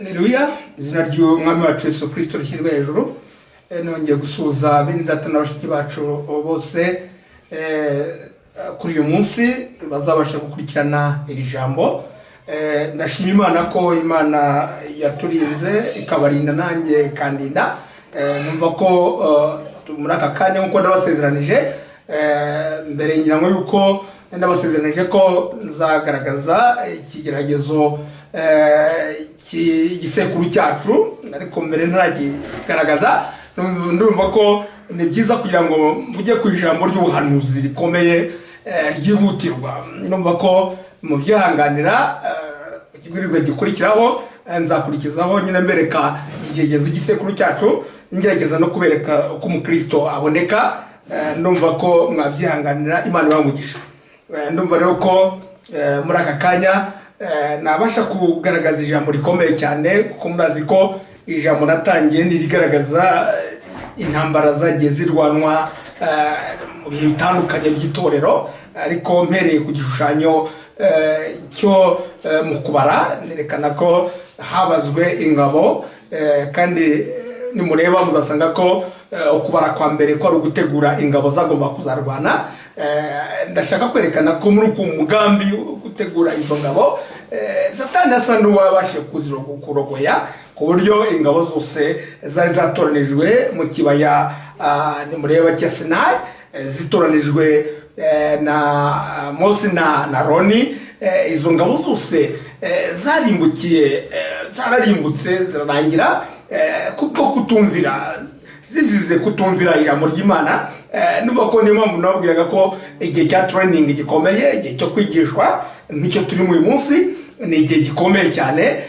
Haleluya, izina ry'umwami wacu Yesu Kristo rishyirwe hejuru. Nongeye gusuhuza bene data n'abashiki bacu bose kuri uyu munsi bazabasha gukurikirana iri jambo. Ndashima Imana ko Imana yaturinze ikabarinda nanjye kandinda. Numva ko muri aka kanya nkuko ndabasezeranije mbere ngira ngo yuko ndabasezeranije ko nzagaragaza ikigeragezo igisekuru cyacu, ariko mbere ntarakigaragaza. Ndumva ko ni byiza kugira ngo mujye ku ijambo ry'ubuhanuzi rikomeye ryihutirwa. Ndumva ko mu byihanganira ikibwirizwa gikurikiraho nzakurikizaho nyine mbereka ikigeragezo igisekuru cyacu, ngerageza no kubereka uko umukristo aboneka. Ndumva ko mwabyihanganira, Imana ibamugisha. Ndumva rero ko muri aka kanya nabasha kugaragaza ijambo rikomeye cyane, kuko murazi ko ijambo natangiye nirigaragaza intambara zagiye zirwanwa mu bihe bitandukanye by'itorero, ariko mpereye ku gishushanyo cyo mu kubara nerekana ko habazwe ingabo, kandi nimureba muzasanga ko ukubara kwa mbere ko ari ugutegura ingabo zagomba kuzarwana. Ndashaka kwerekana ko muri uku mugambi gutegura izo ngabo Satani asa n'uwabashe kuzirogoya, ku buryo ingabo zose zari zatoranijwe mu kibaya nimureba cya Sinai, zitoranijwe na Mose na Roni. Izo ngabo zose zararimbutse zirarangira kubwo kutumvira, zizize kutumvira ijambo ry'Imana. Nuko niyo mpamvu nababwiraga ko igihe cya training gikomeye, igihe cyo kwigishwa nk'icyo turi mu munsi, ni igihe gikomeye cyane,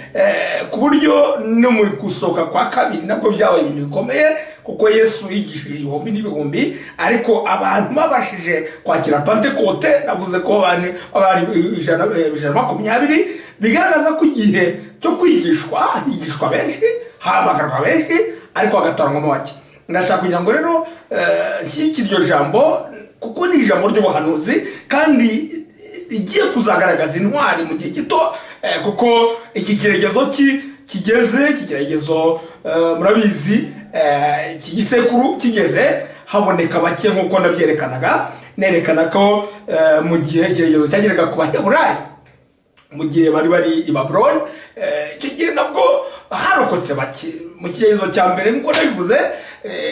ku buryo no mu gusohoka kwa kabiri nabwo byabaye ibintu bikomeye, kuko Yesu yigishije ibihumbi n'ibihumbi, ariko abantu babashije kwakira Pentecote. Navuze ko abari 120, bigaragaza ko igihe cyo kwigishwa higishwa benshi, hamagarwa benshi, ariko hagatoranywa bake. Ndashaka kugira ngo rero iryo jambo, kuko ni ijambo ry'ubuhanuzi kandi igiye kuzagaragaza intwari mu gihe gito, kuko iki kigeregezo kigeragezo murabizi, iki gisekuru kigeze haboneka bake nk'uko ndabyerekanaga. Nerekana ko mu gihe ikigeregezo cyageraga ku Baheburayo, mu gihe bari i Babuloni, icyo gihe nabwo harokotse bake. Mu kigeregezo cya mbere nkuko nabivuze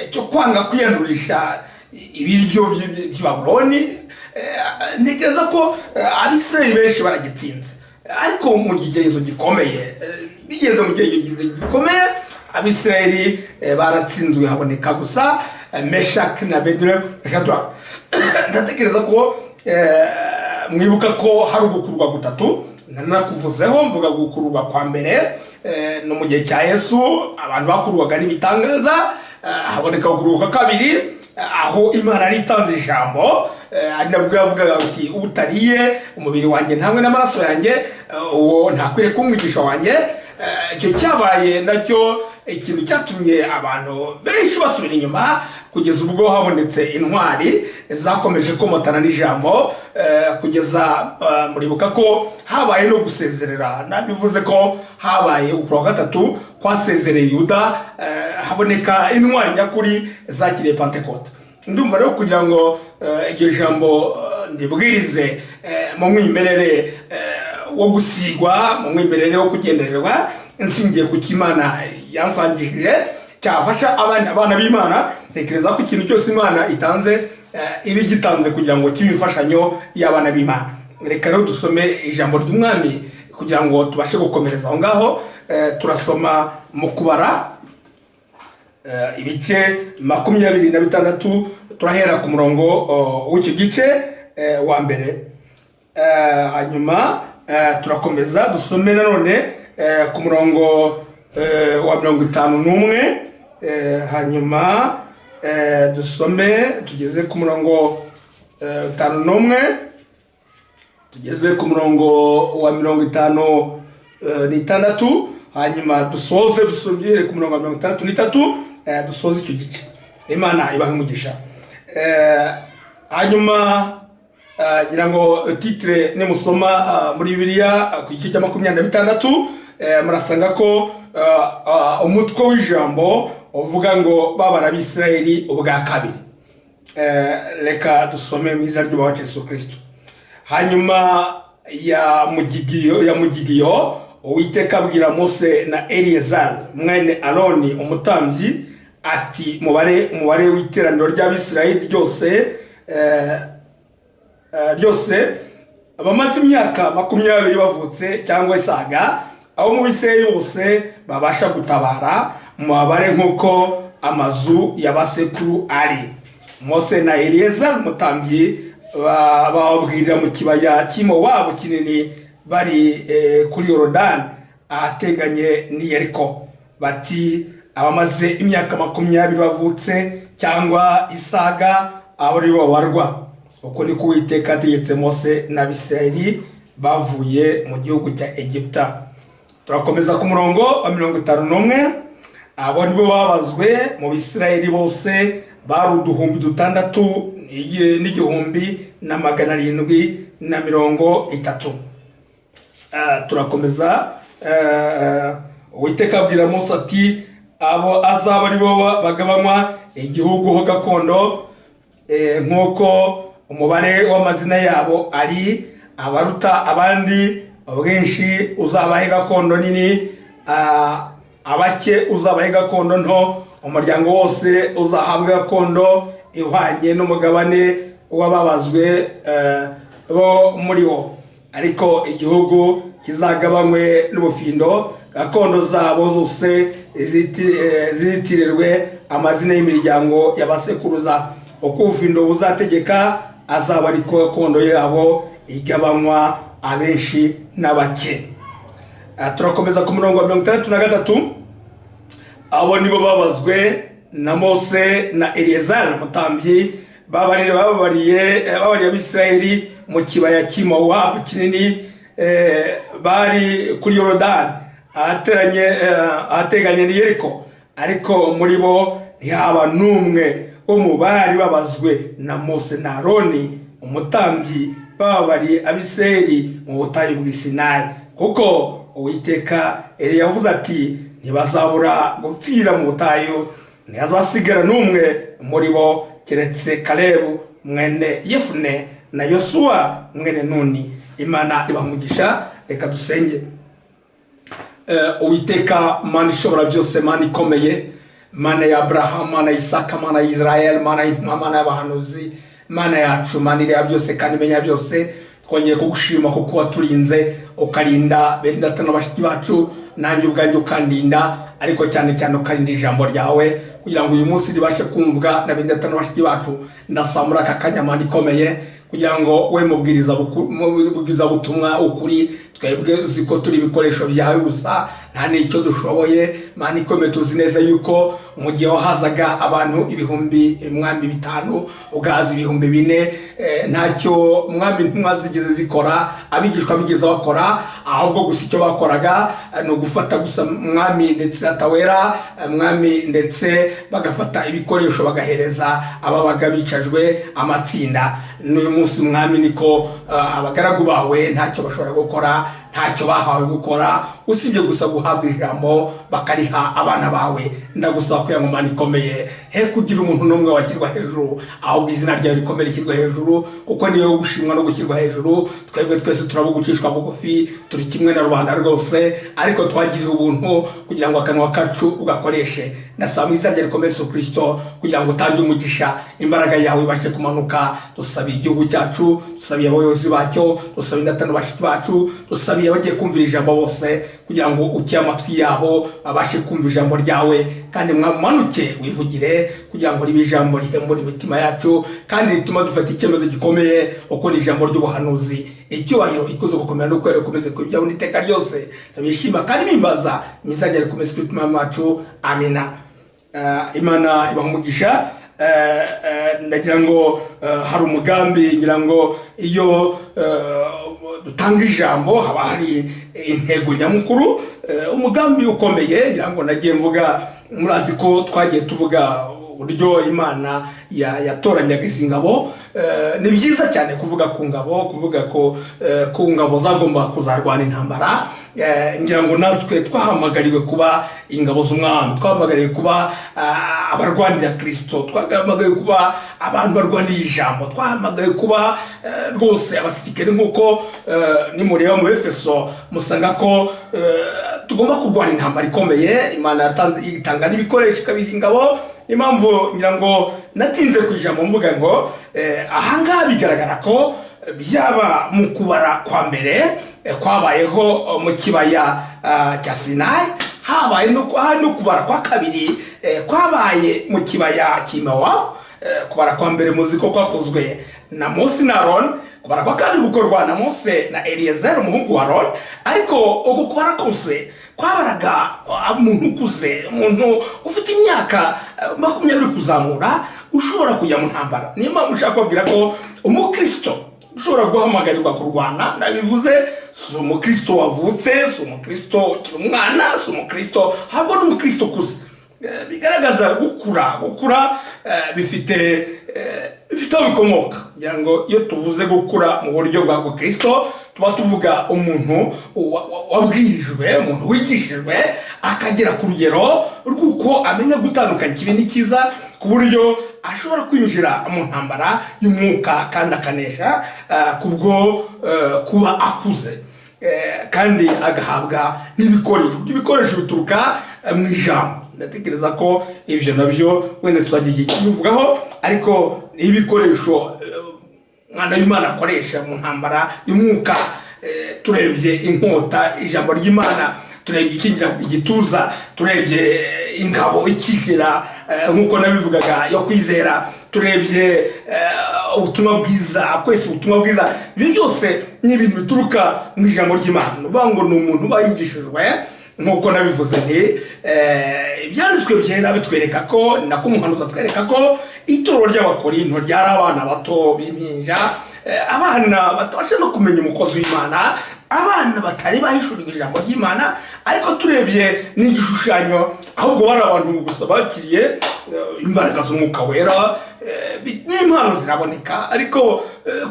cyo kwanga kwiyandurisha ibiryo by'i Babuloni, ntekereza ko Abisirayeli benshi baragitsinze. Ariko mu kigeregezo gikomeye, bigeze mu kigeregezo gikomeye, Abisirayeli baratsinzwe, haboneka gusa Meshaki na Abedenego. Ndatekereza ko mwibuka ko hari ugukurwa gutatu, nanakuvuzeho mvuga gukurwa kwa mbere no mu gihe cya Yesu abantu bakurwaga n'ibitangaza. Haboneka gukurwa kwa kabiri, aho Imana ari itanze ijambo, ari nabwo yavugaga ati utariye umubiri wanjye ntamwe n'amaraso yanjye, uwo ntakwiriye kumwigisha wanjye. Icyo cyabaye nacyo ikintu cyatumye abantu benshi basubira inyuma, kugeza ubwo habonetse intwari zakomeje komotana n'ijambo, kugeza muribuka ko habaye no gusezerera. Nabivuze ko habaye ukura gatatu kwasezereye Yuda, haboneka intwari nyakuri zakiriye Pentecote. Ndumva rero kugira ngo iryo jambo ndibwirize mu mwimerere wo gusigwa, mu mwimerere wo kugendererwa, nshingiye ku Imana yansangishije cyafasha abana b'Imana. Ntekereza ko ikintu cyose Imana itanze ibi gitanze kugira ngo kibifashanyo y'abana b'Imana. Reka rero dusome ijambo ry'Umwami kugira ngo tubashe gukomereza aho ngaho. Turasoma mu kubara ibice 26 turahera ku murongo w'icyo gice wa mbere. Hanyuma turakomeza dusome nanone ku murongo wa 51, hanyuma dusome tugeze ku murongo 51, tugeze ku murongo wa 56, hanyuma dusoze dusubire ku murongo wa 63, dusoze icyo gice. Imana ibahe umugisha. Hanyuma ngira ngo titre ne musoma muri Bibiliya ku gice cya 26 murasanga ko umutwe w'ijambo uvuga ngo babara Abisirayeli ubwa kabiri. Reka dusome mu izina ry'Umwami wacu Yesu Kristo. Hanyuma ya mugigiyo Uwiteka abwira Mose na Eliyezari mwene Aroni umutambyi ati umubare w'iteraniro ry'Abisirayeli ryose abamaze imyaka 20 bavutse cyangwa isaga, abo mu Bisirayeli bose babasha gutabara mubare nk'uko amazu y'abasekuru ari. Mose na Eliyezari umutambyi babwirira mu kibaya cy'Imowabu kinini bari kuri Yorodani ahateganye ni Yeriko bati abamaze imyaka 20 bavutse cyangwa isaga abo ari bo babarwa. Uko niko Uwiteka ategetse Mose n'Abisirayeli bavuye mu gihugu cya Egiputa. Turakomeza ku murongo wa 51. Abo nibo babazwe mu Bisirayeli bose bari 6,730. Turakomeza Uwiteka abwira Mose ati abo azaba ari bo bagabanywa igihugu ho gakondo nk'uko umubare w'amazina yabo ari abaruta abandi ubwinshi uzabahe gakondo nini, abake uzabahe gakondo nto, umuryango wose uzahabwa gakondo ihwanye n'umugabane w'ababazwe bo muri wo. Ariko igihugu kizagabanywe n'ubufindo, gakondo zabo zose zitirirwe amazina y'imiryango y'abasekuruza. Uko ubufindo buzategeka azaba ariko gakondo yabo igabanywa abenshi n'abake. Turakomeza ku murongo wa 63. Abo nibo babazwe na Mose na Eliyezari umutambyi babariye Abisirayeli mu kibaya cy'Imowabu kinini bari kuri Yorodani ahateganye ni Yeriko. Ariko muri bo ntihaba n'umwe wo mu bari babazwe na Mose na Aroni umutambyi babariye Abisirayeli mu butayu bw'Isinayi, kuko Uwiteka yavuze ati ntibazabura gupfira mu butayu, ntihazasigara n'umwe muri bo keretse Kalebu mwene Yefune na Yosuwa mwene Nuni. Imana ibamugisha. Reka dusenge. Uwiteka Mana ishobora byose, Mana ikomeye, Mana ya Abrahamu, Mana ya Isaka, Mana ya Israel, Mana y'abahanuzi, Mana yacu, Mana ireba byose kandi imenya byose, twongeye kugushima kuko waturinze ukarinda bene data n'abashiki bacu, nanjye ubwanjye ukandinda, ariko cyane cyane ukarinda ijambo ryawe kugira ngo uyu munsi ribashe kumvwa na bene data n'abashiki bacu. Ndasamura aka kanya Mana ikomeye kugira ngo we mubwiriza butumwa ukuri, twebwe ziko turi ibikoresho byawe gusa nta n'icyo dushoboye. Mana ikomeye tuzi neza yuko mu gihe wahazaga abantu 5,000 ugahaza 4,000, ntacyo mwami ntimwazigeze zikora, abigishwa bigeze bakora, ahubwo gusa icyo bakoraga no gufata gusa mwami ndetse atawera mwami, ndetse bagafata ibikoresho bagahereza ababaga bicajwe amatsinda. N'uyu munsi mwami niko abagaragu bawe ntacyo bashobora gukora, ntacyo bahawe gukora usibye gusa guhabwa ijambo bakariha abana bawe. Ndagusaba ko Mana ikomeye he kugira umuntu n'umwe washyirwa hejuru, ahubwo izina ryawe rikomere rishyirwa hejuru, kuko niyo gushimwa no gushyirwa hejuru. Twebwe twese turabugucishwa bugufi, turi kimwe na rubanda rwose, ariko twagiriye ubuntu kugira ngo akanwa kacu ugakoreshe. Ndasaba mu izina rya Yesu Kristo kugira ngo utange umugisha, imbaraga yawe ibashe kumanuka. Dusaba igihugu cyacu, dusabiye abayobozi bacyo, dusabiye indatano bashiki bacu, dusabiye abagiye kumvira ijambo bose kugira ngo ukiye amatwi yabo babashe kumva ijambo ryawe, kandi mwamanuke wivugire kugira ngo ribe ijambo rihembura imitima yacu kandi rituma dufata icyemezo gikomeye uko ni ijambo ry'ubuhanuzi. Icyubahiro ikuzo gukomera no kwera komeze ku ibyawe n'iteka ryose, tabishima kandi bimbaza imizajya rikomeze ku mitima yacu. Amina. Imana ibahumugisha. Ndagira ngo hari umugambi, ngira ngo iyo dutanga ijambo haba hari intego nyamukuru, umugambi ukomeye. Ngira ngo nagiye mvuga, murazi ko twagiye tuvuga uburyo Imana yatoranyaga izi ngabo. Ni byiza cyane kuvuga ku ngabo, kuvuga ko ku ngabo zagomba kuzarwana intambara. Ngira ngo natwe twahamagariwe kuba ingabo z'umwami, twahamagariwe kuba abarwanira Kristo, twahamagariwe kuba abantu barwanira ijambo, twahamagariwe kuba rwose abasirikare nk'uko nimureba mu Efeso musanga ko tugomba kurwana intambara ikomeye. Imana itanga n'ibikoresho ikabiha ingabo. Impamvu ngira ngo natinze ku ijambo mvuga ngo ahangaha bigaragara ko byaba mu kubara kwa mbere kwabayeho mu kibaya cya Sinai, habaye no kubara kwa kabiri kwabaye mu kibaya cy'Imowabu. Kubara kwa mbere muzi ko kwakozwe na Mose na Aaron, kubara kwa kabiri gukorwa na Mose na Eliezer umuhungu wa Aaron. Ariko uko kubara kose kwabaraga umuntu ukuze, umuntu ufite imyaka 20 kuzamura, ushobora kujya mu ntambara. Niyo mpamvu ushaka kubwira ko umukristo ushobora guhamagarirwa kurwana. Nabivuze, si umukristo wavutse, si umukristo ukiri umwana, si umukristo ahubwo ni umukristo ukuze. Bigaragaza gukura bifite aho bikomoka. Kugira ngo iyo tuvuze gukura mu buryo bwa Kristo, tuba tuvuga umuntu wabwirijwe, umuntu wigishijwe akagera ku rugero rw'uko amenya gutandukanya ikibi n'ikiza, ku buryo ashobora kwinjira mu ntambara y'umwuka kandi akanesha kubwo kuba akuze, kandi agahabwa n'ibikoresho. Ibikoresho bituruka mu ijambo. Ndatekereza ko ibyo nabyo wenda tuzagira igihe kibivugaho, ariko ibikoresho mwana w'Imana akoresha mu ntambara y'umwuka. Turebye inkota, ijambo ry'Imana, turebye ikingira igituza, turebye ingabo ikigira nk'uko nabivugaga yo kwizera, turebye ubutumwa bwiza, kwese ubutumwa bwiza. Ibyo byose ni ibintu bituruka mu ijambo ry'Imana. Ubango ni umuntu bayigishijwe nk'uko nabivuze nti ibyanditswe byera bitwereka ko, nako umuhanuzi atwereka ko itorero ry'Abakorinto ryari abana bato b'impinja, abana batabasha no kumenya umukozi w'Imana, abana batari bahishurirwa ijambo ry'Imana. Ariko turebye n'igishushanyo, ahubwo bari abantu gusa bakiriye imbaraga z'umwuka wera. N'impano ziraboneka, ariko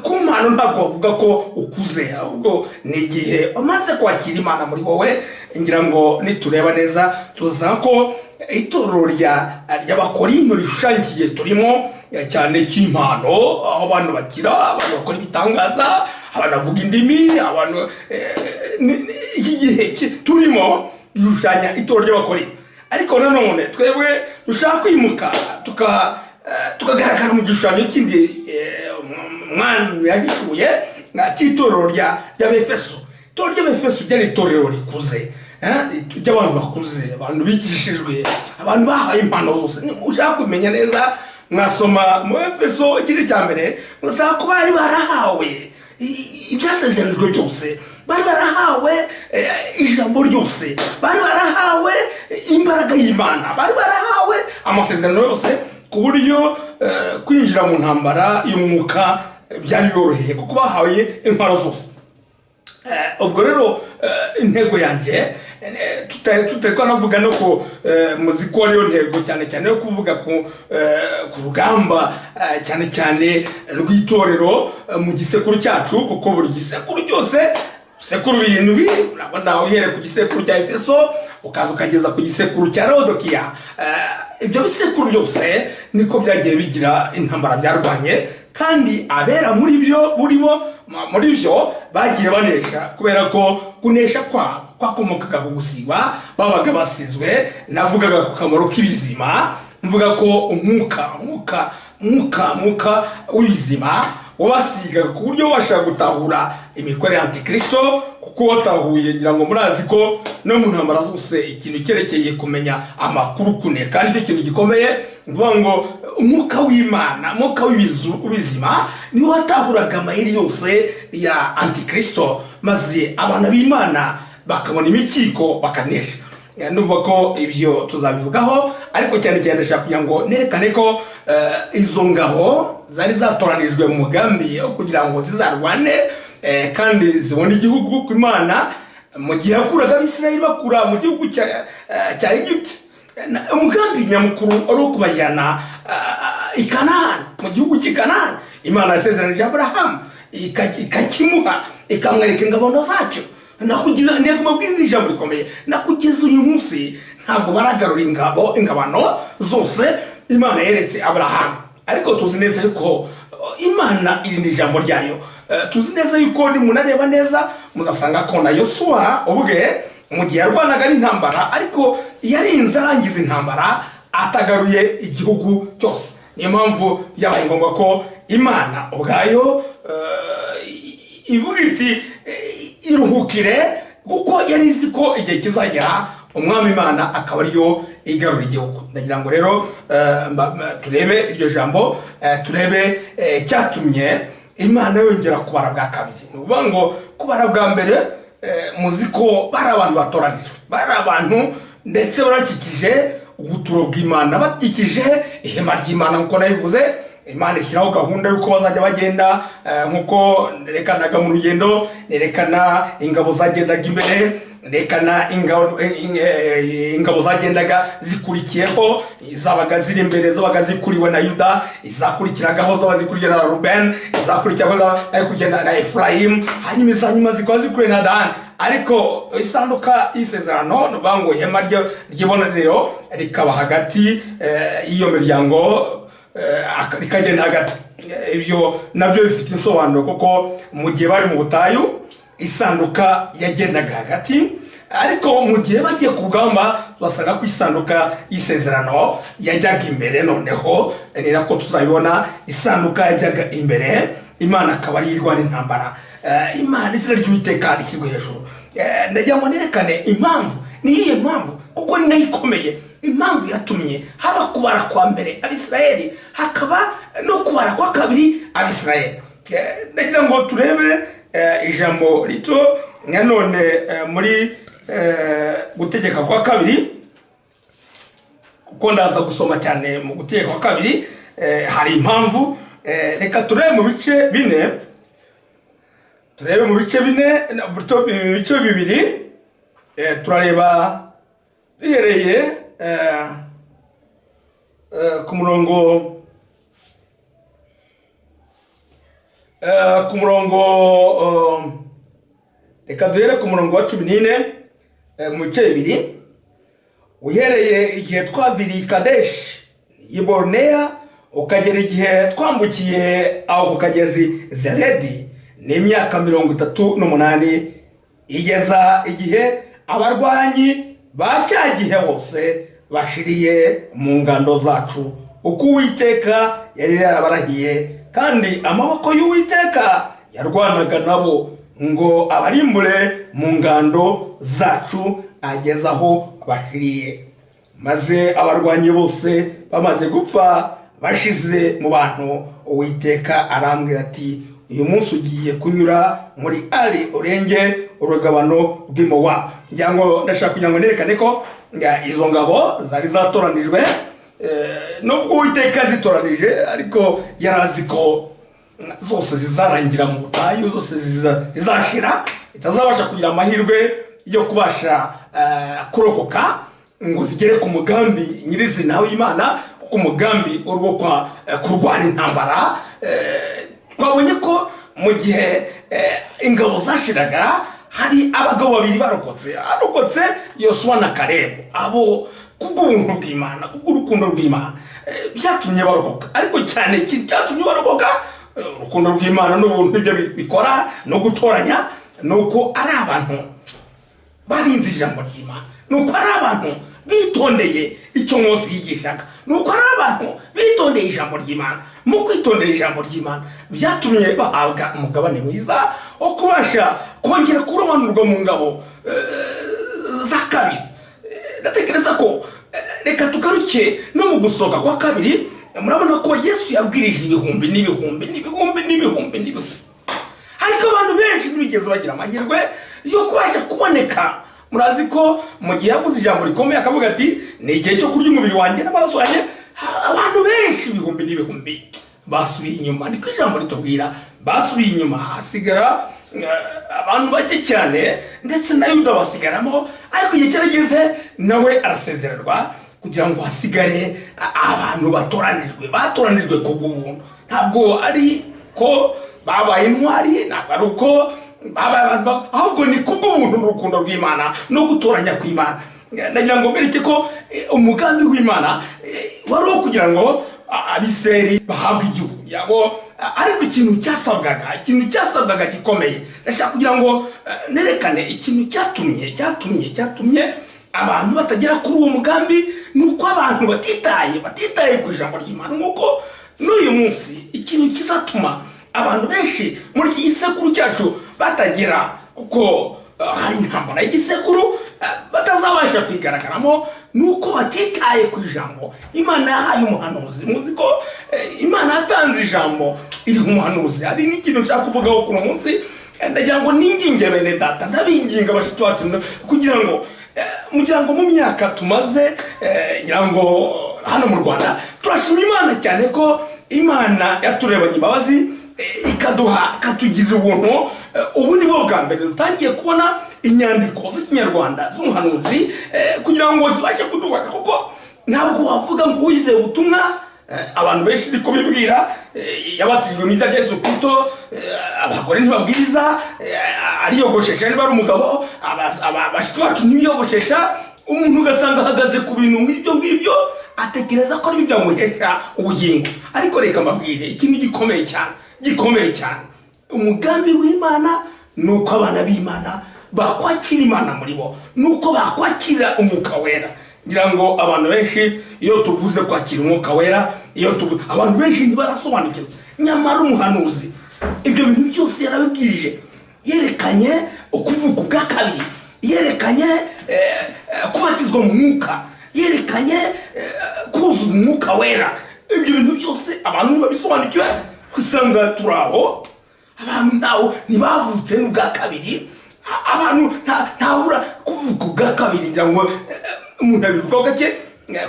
ku mpano ntabwo bavuga ko ukuze, ahubwo ni igihe umaze kwakira Imana muri wowe. Ngira ngo nitureba neza tuzasanga ko itorero ry'Abakorinto rishushanyiye turimo cyane cy'impano, aho abantu bakira, abantu bakora ibitangaza, abantu bavuga indimi, abantu iki gihe turimo rishushanya itorero ry'Abakorinto. Ariko nanone twebwe dushaka kwimuka tukagaragara mu gishushanyo kindi umwana yagishuye cy'itorero ry'Abefeso. Itorero ry'Abefeso ryari itorero rikuze, ry'abantu bakuze, abantu bigishijwe, abantu bahaye impano zose. Ushaka kumenya neza mwasoma mu Efeso igice cya mbere, musanga ko bari barahawe ibyasezeranijwe byose, bari barahawe ijambo ryose, bari barahawe imbaraga y'Imana, bari barahawe amasezerano yose, ku buryo kwinjira mu ntambara y'umwuka byari byoroheye kuko bahawe intwaro zose. Ubwo rero intego yanjye tutariko navuga no ko muziko ariyo ntego cyane cyane yo kuvuga ku rugamba cyane cyane rw'itorero mu gisekuru cyacu, kuko buri gisekuru cyose sekuru birindwi, urabona uhere ku gisekuru cya Efeso ukaza ukageza ku gisekuru cya Laodikiya. Ibyo bisekuru byose niko byagiye bigira intambara byarwanye, kandi abera muri byo bagiye banesha, kubera ko kunesha kwakomokaga ku gusiba, babaga basizwe. Navugaga ku kamaro k'ibizima, mvuga ko umwuka w'ibizima wabasigaga ku buryo washaka gutahura imikorere antikristo, kuko watahuye ngira ngo murazi ko no mu ntambara zose ikintu cyerekeye kumenya amakuru kune, kandi icyo kintu gikomeye mvuga ngo umwuka w'Imana, umwuka w'ubizima niwo watahuraga amayeri yose ya antikristo, maze abantu b'Imana bakabona imikiko bakanesha. Ndumva ko ibyo tuzabivugaho, ariko cyane cyane ndashaka kugira ngo nerekane ko izo ngabo zari zatoranijwe mu mugambi kugira ngo zizarwane kandi zibone igihugu ku Imana mu gihe yakuraga Abisirayeli bakura mu gihugu cya Egypt. Umugambi nyamukuru ari ukubajyana i Kanani, mu gihugu cy'i Kanani. Imana yasezeranije Abrahamu ikakimuha, ikamwereka ingabo zacyo. Nakugiza ndiye kumubwira ijambo rikomeye, nakugeza uyu munsi ntabwo baragarura ingabano zose Imana yeretse Abrahamu. Ariko tuzi neza yuko Imana irindi ijambo ryayo. Tuzi neza yuko ni munareba neza muzasanga ko na Yosuwa ubwe mu gihe yarwanaga n'intambara, ariko yarinze arangiza intambara atagaruye igihugu cyose. Niyo mpamvu byabaye ngombwa ko Imana ubwayo ivuga iti iruhukire, kuko yari izi ko igihe kizagera umwami Imana akaba ariyo igarura igihugu. Ndagira ngo rero turebe iryo jambo, turebe cyatumye Imana yongera kubara bwa kabiri. Nuvuga ngo kubara bwa mbere muzi ko bari abantu batoranijwe, bari abantu ndetse barakikije ubuturo bw'Imana, bakikije ihema ry'Imana nkuko nabivuze. Imana ishyiraho gahunda yuko bazajya bagenda nkuko nerekanaga mu rugendo, nerekana ingabo zagendaga imbere, nerekana ingabo zagendaga zikurikiyeho, zabaga ziri imbere zabaga zikuriwe na Yuda, izakurikiragaho zaba zikurikiwe na Ruben, izakurikiraho zaba na Efraim, hanyuma izanyuma zikaba zikuriwe na Dan. Ariko isanduka y'isezerano nuvuga ngo ihema ry'ibonaniro rikaba hagati y'iyo miryango, rikagenda hagati. Ibyo nabyo bifite insobanuro, kuko mu gihe bari mu butayu isanduka yagendaga hagati, ariko mu gihe bagiye ku rugamba tuzasanga ko isanduka y'isezerano yajyaga imbere. Noneho ni nako tuzabibona, isanduka yajyaga imbere, Imana akaba ari irwana intambara. Imana izina ry'Uwiteka rishyirwe hejuru. Ndagira ngo nerekane impamvu, niyihe mpamvu, kuko ni nayo ikomeye, impamvu yatumye haba kubara kwa mbere Abisirayeli hakaba no kubara kwa kabiri Abisirayeli. Ndagira ngo turebe ijambo rito nanone muri gutegeka kwa kabiri, kuko ndaza gusoma cyane mu gutegeka kwa kabiri. Hari impamvu. Reka turebe mu bice bine, turebe mu bice bine, ibice bibiri. Turareba bihereye ku murongo reka duhere ku murongo wa 14 mu bice bibiri. Uhereye igihe twaviriye Kadeshi y'i Barineya ukagera igihe twambukiye aho ku kagezi Zeredi, ni imyaka 38, igeza igihe abarwanyi bacyagihe hose bashiriye mu ngando zacu, uko Uwiteka yari yarabarahiye, kandi amaboko y'Uwiteka yarwanaga nabo ngo abarimbure mu ngando zacu ageza aho bashiriye. Maze abarwanyi bose bamaze gupfa bashize mu bantu, Uwiteka arambwira ati, uyu munsi ugiye kunyura muri Ari urenge urugabano rw'Imowabu. Ndashaka kugira ngo nerekane ko izo ngabo zari zatoranijwe, nubwo Uwiteka zitoranije, ariko yarazi ko zose zizarangira mu butayu, zose zizashira, itazabasha kugira amahirwe yo kubasha kurokoka ngo zigere ku mugambi nyirizina w'Imana, kuko umugambi urwo kurwana intambara. Twabonye ko mu gihe ingabo zashiraga hari abagabo babiri barokotse Yosuwa na Kalebu. Abo kubw'ubuntu bw'Imana, kubw'urukundo rw'Imana byatumye barokoka. Ariko cyane cyatumye barokoka urukundo rw'Imana n'ubuntu ibyo bikora no gutoranya, nuko ari abantu barinze ijambo ry'Imana, nuko ari abantu bitondeye icyo Mose yigishaga. Nuko ari abantu bitondeye ijambo ry'Imana. Mu kwitondera ijambo ry'Imana byatumye bahabwa umugabane mwiza wo kubasha kongera kurobanurwa mu ngabo za kabiri. Ndatekereza ko reka tugaruke no mu gusohoka kwa kabiri. Murabona ko Yesu yabwirije ibihumbi n'ibihumbi n'ibihumbi n'ibihumbi n'ibihumbi, ariko abantu benshi ntibigeze bagira amahirwe yo kubasha kuboneka. Murazi ko mu gihe yavuze ijambo rikomeye akavuga ati ni igihe cyo kurya umubiri wanjye n'amaraso yanjye, abantu benshi ibihumbi n'ibihumbi basubiye inyuma. Niko ijambo ritubwira, basubiye inyuma, hasigara abantu bake cyane, ndetse na Yuda basigaramo. Ariko igihe cyarageze nawe arasezererwa kugira ngo hasigare abantu batoranijwe ku bw'ubuntu. Ntabwo ari ko babaye intwari, ntabwo ari uko babaye abantu, ahubwo ni kubw'ubuntu n'urukundo rw'Imana no gutoranya kw'Imana. Ndagira ngo mbereke ko umugambi w'Imana wari uwo kugira ngo Abisirayeli bahabwe igihugu yabo, ariko ikintu cyasabwaga gikomeye. Ndashaka kugira ngo nerekane ikintu cyatumye abantu batagera kuri uwo mugambi. Nuko abantu batitaye ku ijambo ry'Imana. Nuko n'uyu munsi ikintu kizatuma abantu benshi muri iki gisekuru cyacu batagera, kuko hari intambara y'igisekuru batazabasha kwigaragaramo, nuko batitaye ku ijambo Imana yahaye umuhanuzi. Muzi ko Imana yatanze ijambo iri umuhanuzi. Hari n'ikintu nshaka kuvugaho kuno munsi. Ndagira ngo ninginge bene data, ndabinginga bashiki bacu kugira ngo mu myaka tumaze, ngira ngo hano mu Rwanda turashima Imana cyane ko Imana yaturebanye imbabazi ikatugirira ubuntu. Ubu ni bwo bwa mbere dutangiye kubona inyandiko z'ikinyarwanda z'umuhanuzi kugira ngo zibashe kudufasha, kuko ntabwo wavuga ngo wizeye ubutumwa. Abantu benshi niko bibwira, yabatijwe mu izina rya Yesu Kristo, abagore ntibabwiriza, ariyogoshesha niba ari umugabo, abashiki bacu ntibiyogoshesha. Umuntu ugasanga ahagaze ku bintu nk'ibyo ngibyo, atekereza ko ari byamuhesha ubugingo. Ariko reka mbabwire ikintu gikomeye cyane. Umugambi w'Imana nuko abana b'Imana bakwakira Imana muri bo, nuko bakwakira umwuka wera. Ngira ngo abantu benshi iyo tuvuze kwakira umwuka wera, abantu benshi ntibarasobanukirwa. Nyamara umuhanuzi ibyo bintu byose yarabibwirije, yerekanye ukuvuka bwa kabiri, yerekanye kubatizwa mu mwuka, yerekanye kuzuza umwuka wera. Ibyo bintu byose abantu babisobanukiwe. Usanga turaho abantu ntawo ntibavutse n'ubwa kabiri, abantu ntahura kuvuka ubwa kabiri. Ngira ngo umuntu abivugaho gake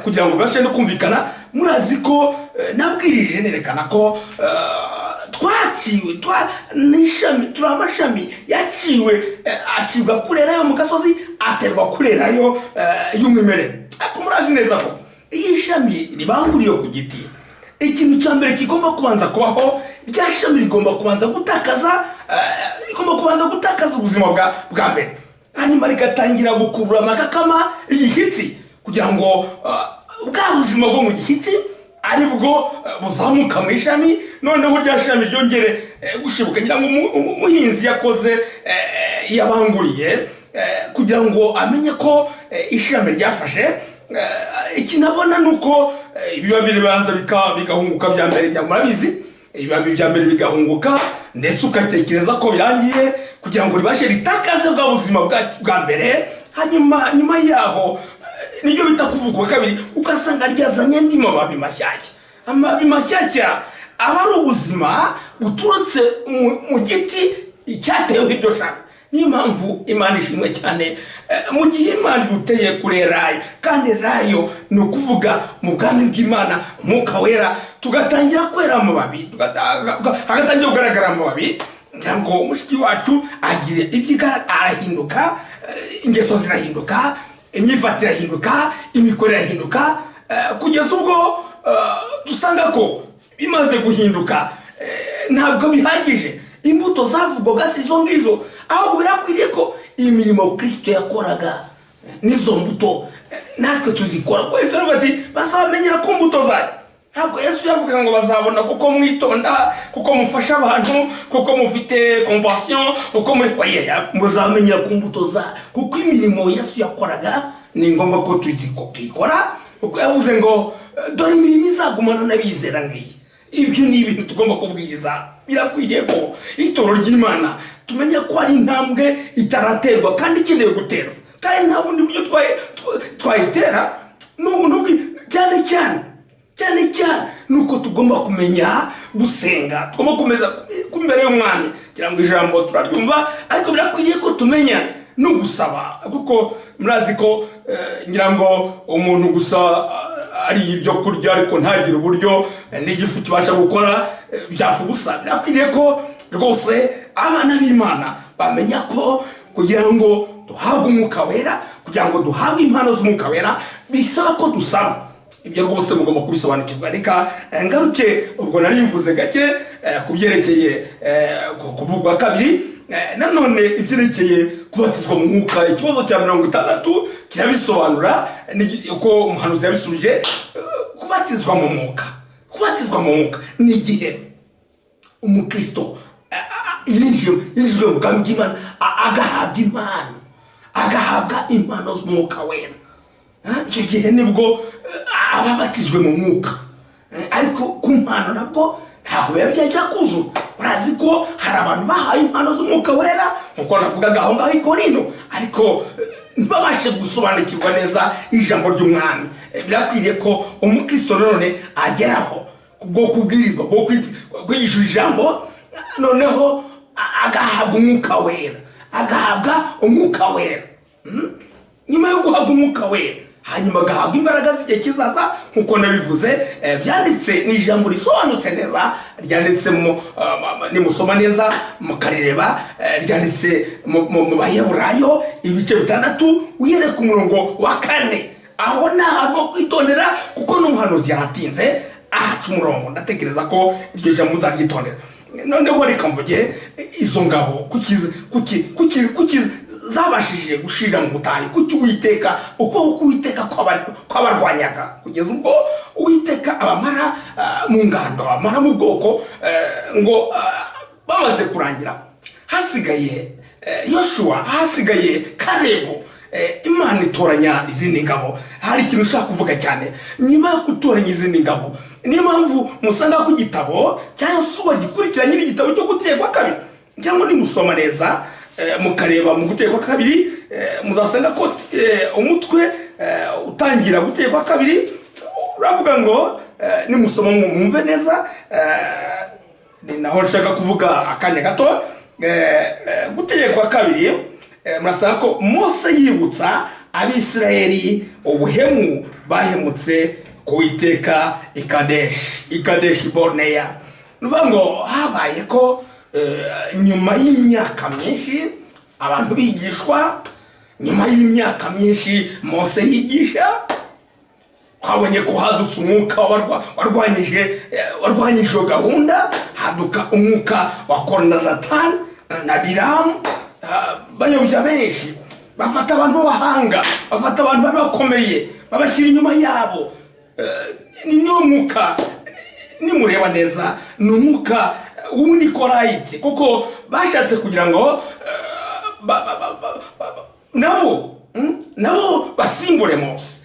kugira ngo babashe no kumvikana. Murazi ko nabwirije nerekana ko twaciwe n'ishami, turi amashami yaciwe, acibwa kurerayo mu gasozi, aterwa kurerayo y'umwimerere. Ariko murazi neza ko iyi shami ribanguriye ku giti, ikintu cya mbere kigomba kubanza kubaho, rya shami rigomba kubanza gutakaza ubuzima bwa mbere, hanyuma rigatangira gukurura amakakama y'igitsitsi, kugira ngo bwa buzima bwo mu gishyitsi ari bwo buzamuka mu ishami, noneho rya shami ryongere gushibuka. Ngira ngo umuhinzi yakoze yabanguriye kugira ngo amenye ko ishami ryafashe. Ikinabona nuko ibibabi bibanza bigahunguka bya mbere. Murabizi ibibabi bya mbere bigahunguka, ndetse ugatekereza ko birangiye kugira ngo ribashe ritakaze bwa buzima bwa mbere. Hanyuma nyuma yaho nibyo bita kuvuka kabiri, ugasanga ryazanye andi mababi mashyashya. Amababi mashyashya aba ari ubuzima buturutse mu giti cyateweho iryo shami. Niyo mpamvu Imana ishimwe cyane mu gihe Imana iduteye kuri rayo, kandi rayo ni ukuvuga mu bwami bw'Imana umwuka wera, tugatangira kwera amababi, hagatangira kugaragara amababi. Ngira ngo mushiki wacu agira ibyiga, arahinduka, ingeso zirahinduka, imyifatire irahinduka, imikorere irahinduka, kugeza ubwo dusanga ko bimaze guhinduka. Ntabwo bihagije imbuto zavugwaga si izo ngizo, ahubwo birakwiriye ko imirimo Kristo yakoraga n'izo mbuto natwe tuzikora. Wese bati bazamenyera ku mbuto zayo. Ntabwo Yesu yavuga ngo bazabona kuko mwitonda, kuko mufasha abantu, kuko mufite compassion, kuko muzamenyera ku mbuto zayo, kuko imirimo Yesu yakoraga ni ngombwa ko tuyikora kuko yavuze ngo dore imirimo izagumana n'abizera ngiyi. Ibyo ni ibintu tugomba kubwiriza. Birakwiriye ko itorero ry'Imana tumenya ko ari intambwe itaraterwa kandi ikeneye guterwa, kandi nta bundi buryo twayitera n'ubuntu cyane nuko tugomba kumenya gusenga, tugomba kumeza kumbere y'umwami kugira ngo ijambo turaryumva, ariko birakwiriye ko tumenya no gusaba, kuko murazi ko ngira ngo umuntu gusa ari ibyo kurya ariko ntagire uburyo n'igifu kibasha gukora byapfa ubusa. Birakwiriye ko rwose abana b'Imana bamenya ko kugira ngo duhabwe umwuka wera, kugira ngo duhabwe impano z'umwuka wera, bisaba ko dusaba. Ibyo rwose mugomba kubisobanukirwa. Reka ngaruke ubwo nari mvuze gake kubyerekeye kuvugwa kabiri, nanone ibyerekeye kubatizwa mu mwuka. Ikibazo cya 60 kirabisobanura uko umuhanuzi yabisubije. Kubatizwa mu mwuka ni igihe umukristo yinjiye mu bwami bw'Imana agahabwa impano z'umwuka wera. Icyo gihe nibwo ababatijwe mu mwuka, ariko ku mpano nabwo ntabwo byajya kuzura. Urazi ko hari abantu bahaye impano z'umwuka wera nkuko navugaga aho ngaho i Korinto, ariko ntibabashe gusobanukirwa neza ijambo ry'umwami. Birakwiriye ko umukristo none ageraho bwo kubwirizwa, bwo kwigisha ijambo, noneho agahabwa umwuka wera. Nyuma yo guhabwa umwuka wera, hanyuma agahabwa imbaraga z'igihe kizaza nkuko nabivuze. Byanditse ni ijambo risobanutse neza, ryanditse nimusoma neza mukarireba, ryanditse mu Baheburayo ibice 6 uhereye ku murongo wa 4. Aho ntabwo kwitondera kuko n'umuhanuzi yaratinze ahaca umurongo. Ndatekereza ko iryo jambo muzaryitondera. Noneho reka mvuge izo ngabo kuki zabashije gushira mu butayu, kuki Uwiteka uko Uwiteka kwabarwanyaga kugeza ubwo Uwiteka abamara mu ngando, abamara mu bwoko, ngo bamaze kurangira hasigaye Yoshua, hasigaye Kalebu. Imana itoranya izindi ngabo. Hari ikintu ushaka kuvuga cyane nyuma yo gutoranya izindi ngabo. Niyo mpamvu musanga ku gitabo cya Yosuwa gikurikiranye n'igitabo cyo Gutegeka kabiri, cyangwa nimusoma neza mukareba mu Gutegeka kabiri, muzasanga ko umutwe utangira Gutegeka kabiri uravuga ngo nimusoma mwumve neza, ni naho nshaka kuvuga akanya gato. Gutegeka kabiri murasanga ko Mose yibutsa Abisirayeli ubuhemu bahemutse ku Uwiteka i Kadeshi Barnea. Nuvuga ngo habaye ko nyuma y'imyaka myinshi abantu bigishwa, nyuma y'imyaka myinshi Mose yigisha, twabonye ko hadutse umwuka warwanyije gahunda, haduka umwuka wa Kornatani na Biramu, bayobya benshi, bafata abantu b'abahanga, bafata abantu bakomeye, babashyira inyuma yabo. Niyo mwuka nimureba neza ni umwuka w'Unikorayiti, kuko bashatse kugira ngo nabo basimbure Mose.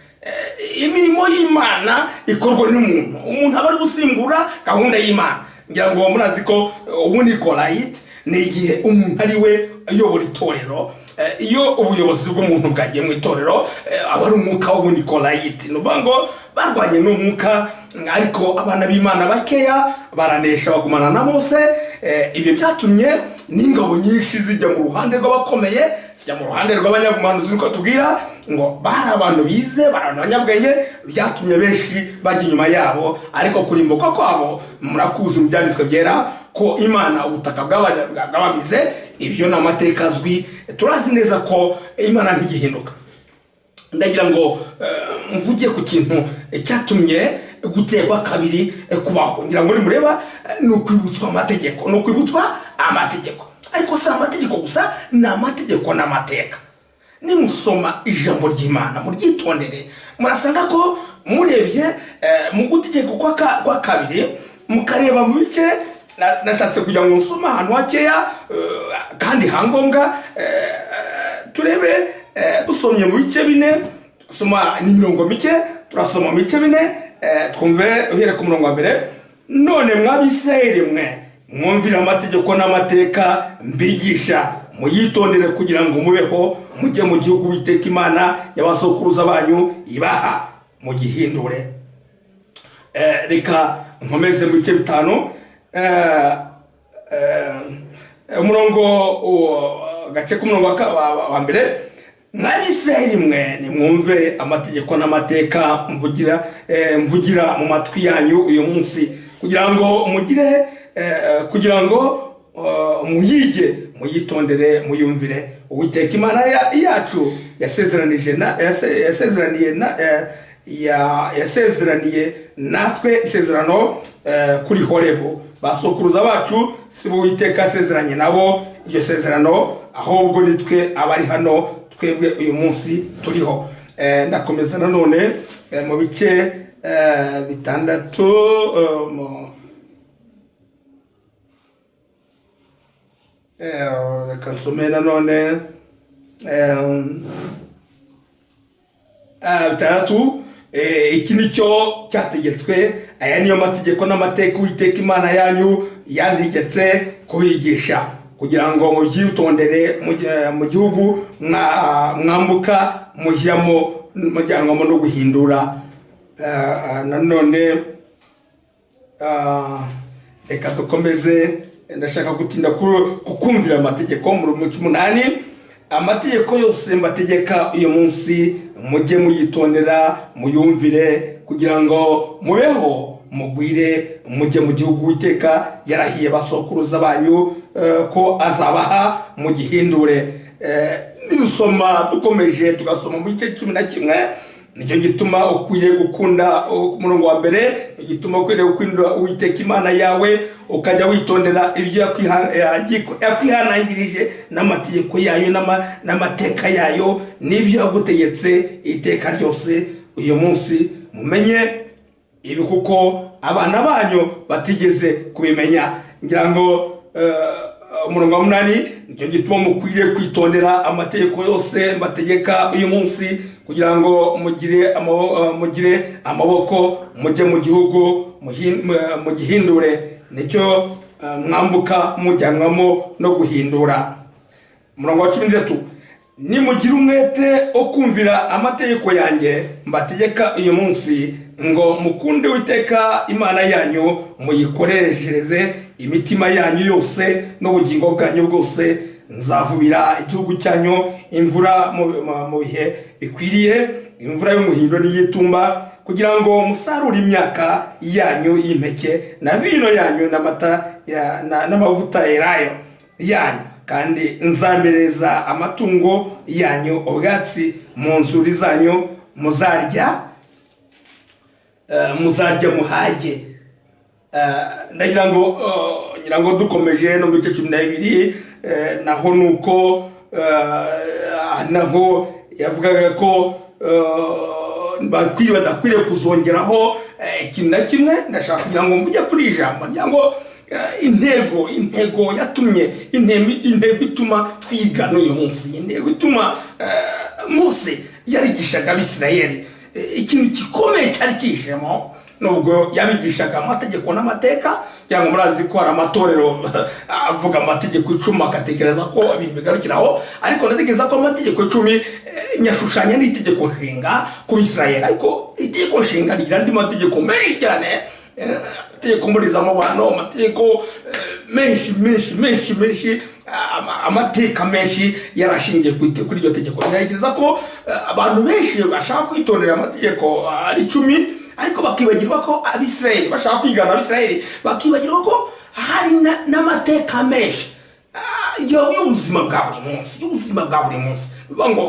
Imirimo y'Imana ikorwa n'umuntu, umuntu aba ari gusimbura gahunda y'Imana. Ngira ngo murazi ko Unikorayiti ni igihe umuntu ari we ayobora itorero. Iyo ubuyobozi bw'umuntu bwagiye mu itorero aba ari umwuka w'Unikorayiti. Nuvuga ngo barwanye n'umwuka, ariko abana b'Imana bakeya baranesha bagumana na Mose. Ibyo byatumye n'ingabo nyinshi zijya mu ruhande rw'abakomeye, zijya mu ruhande rw'abanyabumanuzi. Uko tubwira ngo bari abantu bize, bari abanyabwenge, byatumye benshi bajya inyuma yabo. Ariko kurimbuka kwabo murakuzi mu byanditswe byera ko Imana ubutaka bw'abamize. Ibyo ni amateka azwi, turazi neza ko Imana ntigihinduka. Ndagira ngo mvuge ku kintu cyatumye Gutegeka kabiri kubaho. Ngira ngo nimureba ni ukwibutswa amategeko, ariko si amategeko gusa, ni amategeko n'amateka. Nimusoma ijambo ry'Imana muryitondere, murasanga ko murebye mu Gutegeka kwa kabiri, mukareba mu bice, nashatse kugira ngo nsoma ahantu hakeya kandi hangombwa. Turebe dusomye mu bice 4, soma ni mirongo mike turasoma mice bine twumve uhere ku murongo wa mbere. None mw'Abisirayeli mwe mwumvira amategeko n'amateka mbigisha muyitondere kugira ngo mubeho mujye mu gihugu Uwiteka Imana y'abasokuruza banyu ibaha mugihindure. Reka nkomeze mu bice bitanu. Umurongo gace ku murongo wa mbere. Mw'Abisirayeli mwe nimwumve amategeko n'amateka mvugira mu matwi yanyu uyu munsi kugira ngo muyige muyitondere muyumvire. Uwiteka Imana yacu yasezeraniye natwe isezerano kuri Horebu. Basokuruza bacu si bo Uwiteka yasezeranye nabo iryo sezerano, ahubwo nitwe abari hano twebwe uyu munsi turiho. Ndakomeza nanone mu bice bitandatu. Reka nsome nanone bitandatu. Iki nicyo cyategetswe, aya niyo mategeko n'amateka Uwiteka Imana yanyu yantegetse kubigisha kugira ngo mubyitondere mu gihugu mwambuka mujyanwamo no guhindura. Nanone reka dukomeze. Ndashaka gutinda kukumvira amategeko mu muco 8. Amategeko yose mbategeka uyu munsi mujye muyitondera muyumvire kugira ngo mubeho mugwire mujye mu gihugu Uwiteka yarahiye basokuruza banyu ko azabaha mugihindure. Nisoma dukomeje tugasoma mu gice 11. Nicyo gituma ukwiye gukunda ku murongo wa mbere, gituma ukwiye gukunda Uwiteka Imana yawe ukajya witondera ibyo yakwihanangirije n'amategeko yayo n'amateka yayo n'ibyo yagutegetse iteka ryose uyu munsi. Mumenye ibi kuko abana banyu batigeze kubimenya. Ngira ngo umurongo wa 8 nicyo gituma mukwiriye kwitondera amategeko yose mbategeka uyu munsi kugira ngo mugire amaboko mujye mu gihugu mugihindure nicyo mwambuka mujyanwamo no guhindura. Umurongo wa 13. Nimugira umwete wo kumvira amategeko yanjye mbategeka uyu munsi ngo mukunde Uwiteka Imana yanyu muyikoreshereze imitima yanyu yose n'ubugingo bwanyu bwose. Nzavubira igihugu cyanyu imvura mu bihe bikwiriye, imvura y'umuhindo n'iy'itumba, kugira ngo musarure imyaka yanyu y'impeke na vino yanyu n'amata n'amavuta yerayo yanyu. Kandi nzamereza amatungo yanyu ubwatsi mu nzuri zanyu, muzarya muhage. Ndagira ngo dukomeje no mu bice 12. Naho nuko naho yavugaga ko badakwiriye kuzongeraho ikintu na kimwe. Ndashaka kugira ngo mvuge kuri ijambo ngira ngo intego yatumye intego ituma twiga n'uyu munsi, intego ituma Mose yarigishaga Abisirayeli ikintu gikomeye cyari kishemo. Nubwo yabigishaga amategeko n'amateka, cyangwa murazi ko hari amatorero avuga amategeko 10 akatekereza ko ibintu bigarukiraho, ariko ndatekereza ko amategeko 10 nyashushanya n'itegeko nshinga ku Bisirayeli. Ariko itegeko nshinga rigira andi mategeko menshi cyane, amategeko mburizamubano, amategeko menshi, amateka menshi yarashingiye kuri iryo tegeko. Ndatekereza ko abantu benshi bashaka kwitondera amategeko ari 10, ariko bakibagirwa ko Abisirayeli bashaka kwigana Abisirayeli, bakibagirwa ko hari n'amateka menshi y'ubuzima bwa buri munsi, ngo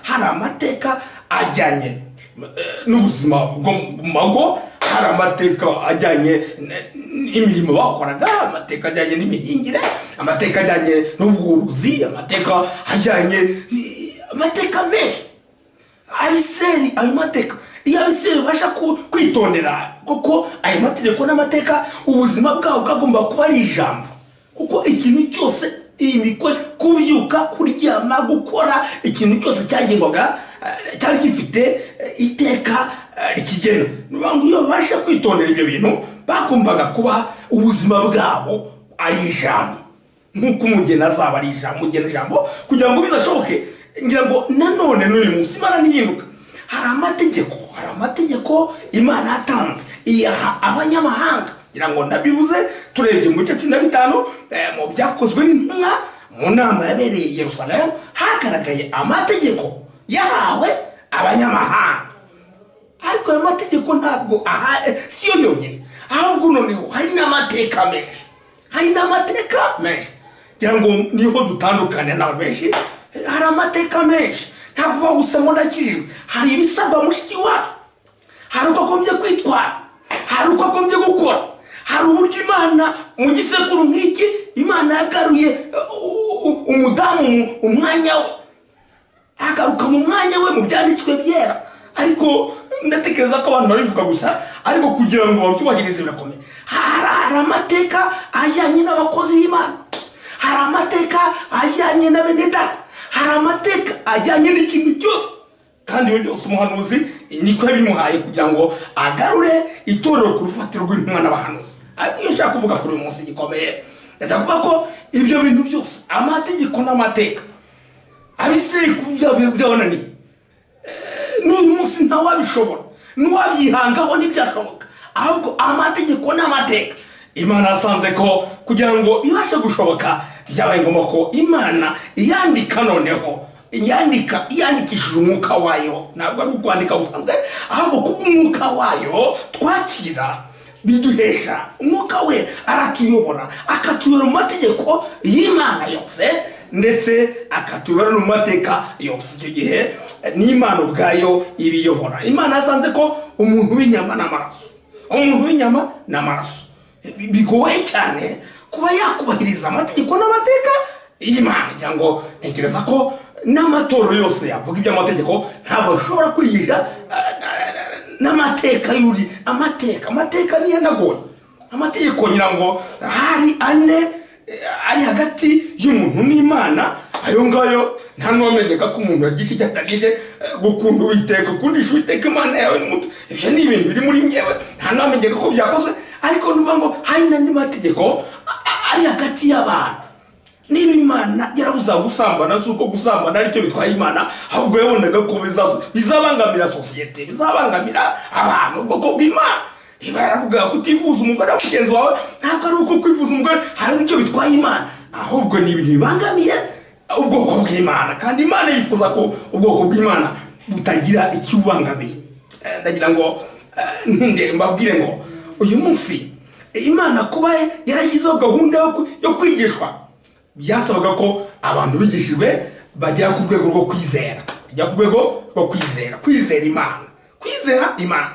hari amateka ajyanye n'ubuzima bwo mu mago, hari amateka ajyanye n'imirimo bakoraga, amateka ajyanye n'imihingire, amateka ajyanye n'ubwuruzi, amateka menshi. Abisirayeli ayo mateka iyo Abisirayeli basha kwitondera kuko ayo mategeko n'amateka, ubuzima bwabo bwagomba kuba ari ijambo, kuko ikintu cyose imikore, kubyuka, kuryama, gukora ikintu cyose cyagengwaga cyari gifite iteka rikigena. Nubango iyo basha kwitondera ibyo bintu bagombaga kuba ubuzima bwabo ari ijambo, nkuko umugeni azaba ari ijambo, umugeni ijambo, kugira ngo bizashoboke. Ngira ngo nanone n'uyu munsi Imana niyinuka, hari amategeko Imana yatanze iyaha abanyamahanga. Ngira ngo ndabivuze turebye mu gice 15 mu byakozwe n'intumwa mu nama yabereye i Yerusalemu, hagaragaye amategeko yahawe abanyamahanga. Ariko ayo mategeko ntabwo siyo yonyine, ahubwo noneho hari n'amateka menshi. Ngira ngo niho dutandukane n'abantu benshi, hari amateka menshi. Ntabwo gusa ngo ndakijijwe, hari ibisabwa mushiki wacu, hari uko agombye kwitwara, hari uko agombye gukora, hari uburyo Imana mu gisekuru nk'iki Imana yagaruye umudamu umwanya we, agaruka mu mwanya we mu byanditswe byera. Ariko ndatekereza ko abantu barivuga gusa, ariko kugira ngo babyubahirize birakomeye. Hari amateka ajyanye n'abakozi b'Imana, hari amateka ajyanye na bene data, hari amateka ajyanye n'ikintu cyose. Kandi ibyo byose umuhanuzi niko yabimuhaye kugira ngo agarure itorero ku rufatiro rw'intumwa n'abahanuzi. Ariko iyo nshaka kuvuga kuri uyu munsi gikomeye, ndashaka kuvuga ko ibyo bintu byose, amategeko n'amateka, Abisirayeli kubyabonaniye, n'uyu munsi ntawabishobora, n'uwabyihangaho ntibyashoboka. Ahubwo amategeko n'amateka Imana yasanze ko kugira ngo bibashe gushoboka, byabaye ngombwa ko Imana iyandika, noneho iyandikishije umwuka wayo. Ntabwo ari ukwandika usanzwe, ahubwo kubw'umwuka wayo twakira biduhesha. Umwuka we aratuyobora, akatuyobora mu mategeko y'Imana yose, ndetse akatuyobora no mu mateka yose. Icyo gihe n'Imana ubwayo ibiyobora. Imana yasanze ko umuntu w'inyama n'amaraso bigoye cyane kuba yakubahiriza amategeko n'amateka y'Imana. Cyangwa ntekereza ko n'amatorero yose yavuga iby'amategeko ntabwo ashobora kwigisha n'amateka yuri. Amateka niyo nagoye. Amategeko ngira ngo hari ane ari hagati y'umuntu n'Imana. Ayo ngayo nta n'uwamenyeka ko umuntu yagisha icyo atagishe, gukunda Uwiteka, gukundisha Uwiteka Imana yawe n'umutu. Ibyo ni ibintu biri muri myewe, nta n'uwamenyeka ko byakozwe. Ariko nuvuga ngo hari n'andi mategeko ari hagati y'abantu. Niba Imana yarabuza gusambana, si uko gusambana aricyo bitwaye Imana, ahubwo yabonaga ko bizabangamira sosiyete, bizabangamira abantu, ubwoko bw'Imana. Iba yaravuga kutifuza umugore wa mugenzi wawe, ntabwo ari uko kwifuza umugore hari icyo bitwaye Imana, ahubwo ni ibintu bibangamiye ubwoko bw'Imana. Kandi Imana yifuza ko ubwoko bw'Imana butagira icyubangamiye. Ndagira ngo mbabwire ngo uyu munsi Imana kuba yarashyizeho gahunda yo kwigishwa, byasabaga ko abantu bigishijwe bajya ku rwego rwo kwizera, kwizera Imana.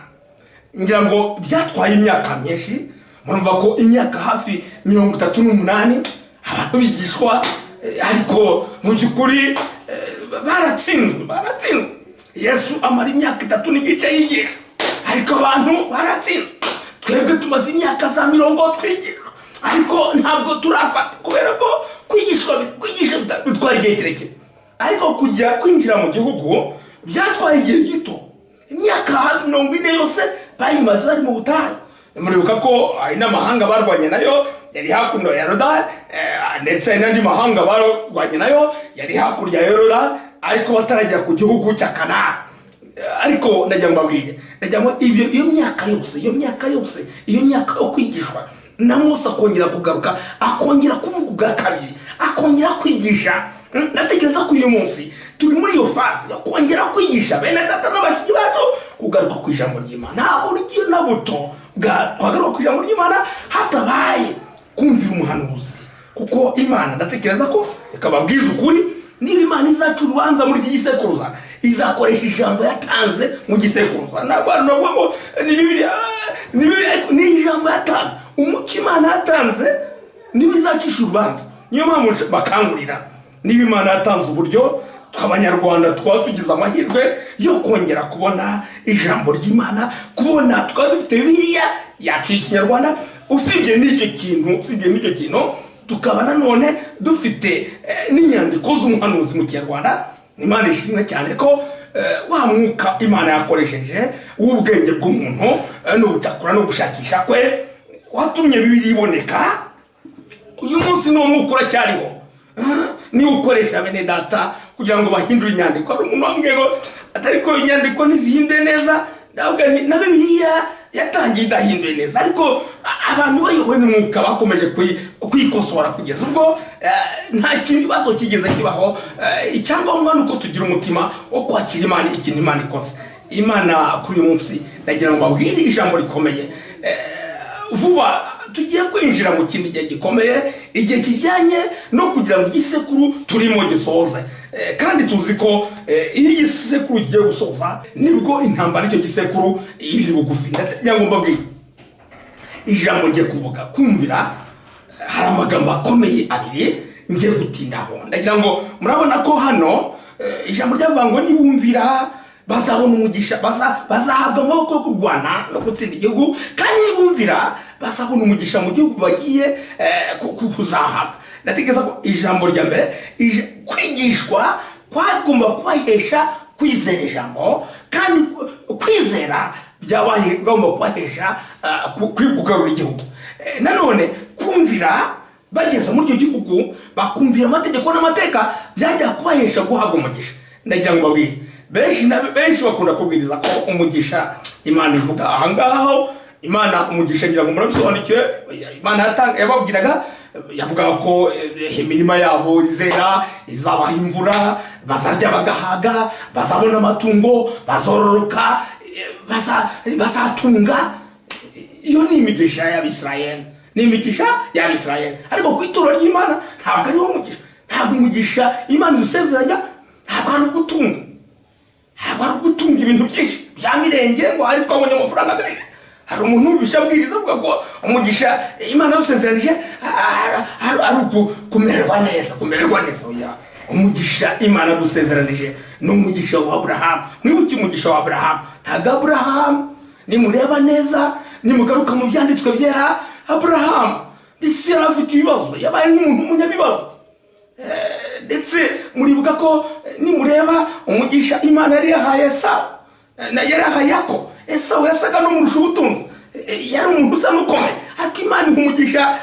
Ngira ngo byatwaye imyaka myinshi. Murumva ko imyaka hafi 38 abantu bigishwa, ariko mu by'ukuri baratsinzwe. Yesu amara imyaka 3 n'igice yigisha, ariko abantu baratsinzwe. Twebwe tumaze imyaka za 40 twigishwa, ariko ntabwo turafata, kubera ko kwigisha bitwara igihe kirekire. Ariko kwinjira mu gihugu byatwaye igihe gito. Imyaka hafi 40 yose bayimaze bari mu butayu. Muribuka ko hari n'amahanga barwanye nayo yari hakuno ya Yorodani, ndetse n'andi mahanga barwanye nayo yari hakurya ya Yorodani, ariko bataragera ku gihugu cya Kanani. Ariko ndagira ngo mbabwire, iyo myaka yo kwigishwa, na Mose akongera kugaruka, akongera kuvuga ubwa kabiri, akongera kwigisha. Natekereza ko uyu munsi turi muri iyo fasi yo kongera kwigisha bene data n'abashiki bacu kugaruka ku ijambo ry'Imana. Nta buryo na buto twagaruka ku ijambo ry'Imana hatabaye kumvira umuhanuzi, kuko Imana ndatekereza ko ikababwiza ukuri. Niba Imana izaca urubanza muri iki gisekuruza, izakoresha ijambo yatanze mu gisekuruza. Ntabwo ari no ngo ni Bibiliya, ni ijambo yatanze, umuco Imana yatanze niba izacisha urubanza. Niyo mpamvu bakangurira, niba Imana yatanze uburyo, tw'Abanyarwanda twaba tugize amahirwe yo kongera kubona ijambo ry'Imana, twaba dufite Bibiliya yacu y'Ikinyarwanda. Usibye n'icyo kintu tukaba nanone dufite n'inyandiko z'umuhanuzi mu Kinyarwanda. Imana ishimwe cyane ko wa mwuka Imana yakoresheje w'ubwenge bw'umuntu n'ubutakura no gushakisha kwe watumye Bibiliya iboneka. Uyu munsi no mwuka uracyariho, ni ukoresha bene data kugira ngo bahindure inyandiko. Ari umuntu wambwiye ngo atari ko inyandiko ntizihindure neza, ndavuga na Bibiliya yatangiye idahinduye neza, ariko abantu bayobowe n'umwuka bakomeje kwikosora kugeza ubwo nta kindi bazo kigeze kibaho. Icyangombwa nuko tugira umutima wo kwakira Imana ikintu Imana ikoze. Imana kuri uyu munsi ndagira ngo babwire ijambo rikomeye. Vuba tugiye kwinjira mu kindi gihe gikomeye, igihe kijyanye no kugira ngo igisekuru turimo gisoze. Kandi tuzi ko iyo igisekuru kigiye gusoza nibwo intambara icyo gisekuru iri bugufi. Ndagira ngo mbabwire ijambo ngiye kuvuga kumvira, hari amagambo akomeye abiri ngiye gutindaho. Ndagira ngo murabona ko hano ijambo ryavuga ngo nibumvira bazabona umugisha, bazahabwa amaboko yo kurwana no gutsinda igihugu, kandi nibumvira bazabona umugisha mu gihugu bagiye kuzahabwa. Ndatekereza ko ijambo rya mbere kwigishwa kwagomba kubahesha kwizera ijambo, kandi kwizera byabagomba kubahesha kugarura igihugu. Nanone kumvira bageze muri icyo gihugu bakumvira amategeko n'amateka byajya kubahesha guhabwa umugisha. Ndagira ngo babwire benshi bakunda kubwiriza ko umugisha Imana ivuga ahangaho. Imana umugisha ngira ngo murabisobanukiwe. Imana yababwiraga, yavugaga ko imirima yabo izera, izabaha imvura, bazarya bagahaga, bazabona amatungo, bazororoka, bazatunga. Iyo ni imigisha y'Abisirayeli, ni imigisha y'Abisirayeli. Ariko ku ituro ry'Imana ntabwo ariho umugisha. Ntabwo umugisha Imana idusezeranya ntabwo ari ugutunga, ntabwo ari ugutunga ibintu byinshi bya mirenge ngo hari twabonye amafaranga menshi. Hari umuntu w'ubisha abwiriza avuga ko umugisha Imana yadusezeranije ari kumererwa neza, kumererwa neza. Umugisha Imana yadusezeranije ni umugisha wa Aburahamu. Mwibuke umugisha wa Aburahamu. Ntabwo Aburahamu nimureba neza, nimugaruka mu byanditswe byera, Aburahamu ndetse yari afite ibibazo, yabaye nk'umuntu umunyabibazo. Ndetse muribuka ko nimureba umugisha Imana yari yahaye Esawu, yari yahaye Yakobo. Esawu yasaga n'umurusha ubutunzi, yari umuntu usa n'ukomeye, ariko Imana umugisha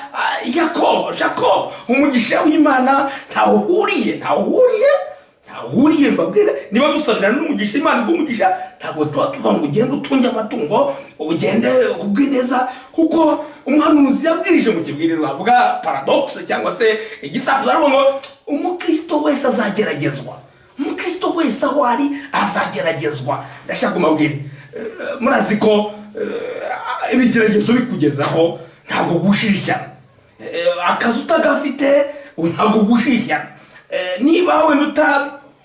Yakobo, Jacob. Umugisha w'Imana ntawuhuriye. Mbabwira niba dusabirana n'umugisha Imana igumugisha, ntabwo tuba ngo ugende utunge amatungo, ugende ubwineza, kuko umuhanuzi yabwirije mu kibwiriza avuga paradoxe cyangwa se igisabuzo, aravuga ngo umukristo wese azageragezwa. Umukristo wese aho ari azageragezwa. Ndashaka kumabwira, murazi ko ibigeragezo bikugezaho ntabwo gushishya. Akazi utagafite ntabwo gushishya. Niba wenda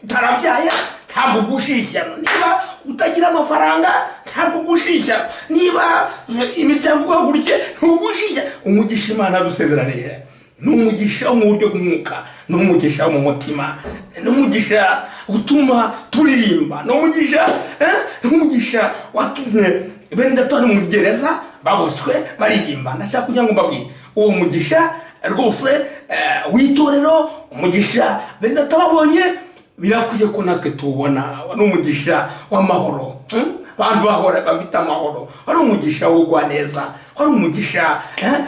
utarabyaye ntabwo gushishya. Niba utagira amafaranga ntabwo gushishya. Niba imiryango uhagurukiye ntugushishya. Umugisha Imana yadusezeranije ni umugisha wo mu buryo bw'umwuka, ni umugisha wo mu mutima, ni umugisha utuma turirimba, ni umugisha watumye bene data mu gereza baboswe baririmba. Ndashaka kugira ngo mbabwire uwo mugisha rwose w'itorero, umugisha bene data babonye, birakwiye ko natwe tuwubona. Ni umugisha w'amahoro, abantu bahora bafite amahoro. Wari umugisha wo gwa neza, wari umugisha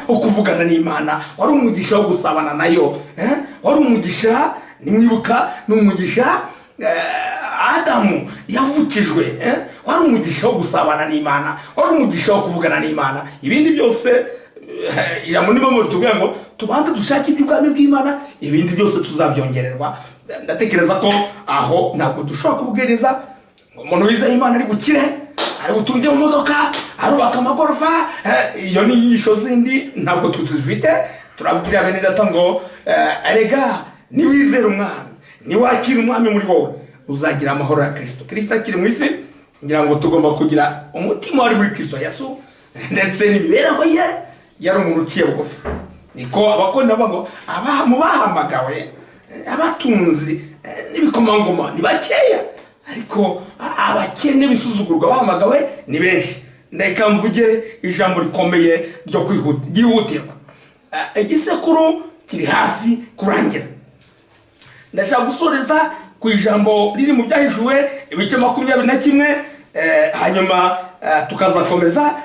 wo kuvugana n'Imana, wari umugisha wo gusabana nayo, wari umugisha nimwibuka ni umugisha Adamu yavukijwe, wari umugisha wo gusabana n'Imana, wari umugisha wo kuvugana n'Imana. Ibindi byose ijambo niba muri tubwira ngo tubanze dushake iby'ubwami bw'Imana, ibindi byose tuzabyongererwa. Ndatekereza ko aho ntabwo dushobora kubwiriza umuntu wizeye Imana ari gukire, ari gutunga mu modoka, arubaka amagorofa. Iyo ni inyigisho zindi ntabwo tuzifite. Turabwira bene data ngo erega niwizere umwami, niwakira umwami muri wowe, uzagira amahoro ya Kristo. Kristo akiri mu isi, ngira ngo tugomba kugira umutima wari muri Kristo Yesu, ndetse n'imibereho ye yari umuntu uciye bugufi. Niko abakoni bavuga ngo mu bahamagawe, abatunzi n'ibikomangoma ni bakeya, ariko abakene bisuzugurwa bahamagawe ni benshi. Ndeka mvuge ijambo rikomeye ryo kwihutirwa. Igisekuru kiri hafi kurangira. Ndashaka gusoreza ku ijambo riri mu Byahishuwe ibice 21, hanyuma tukazakomeza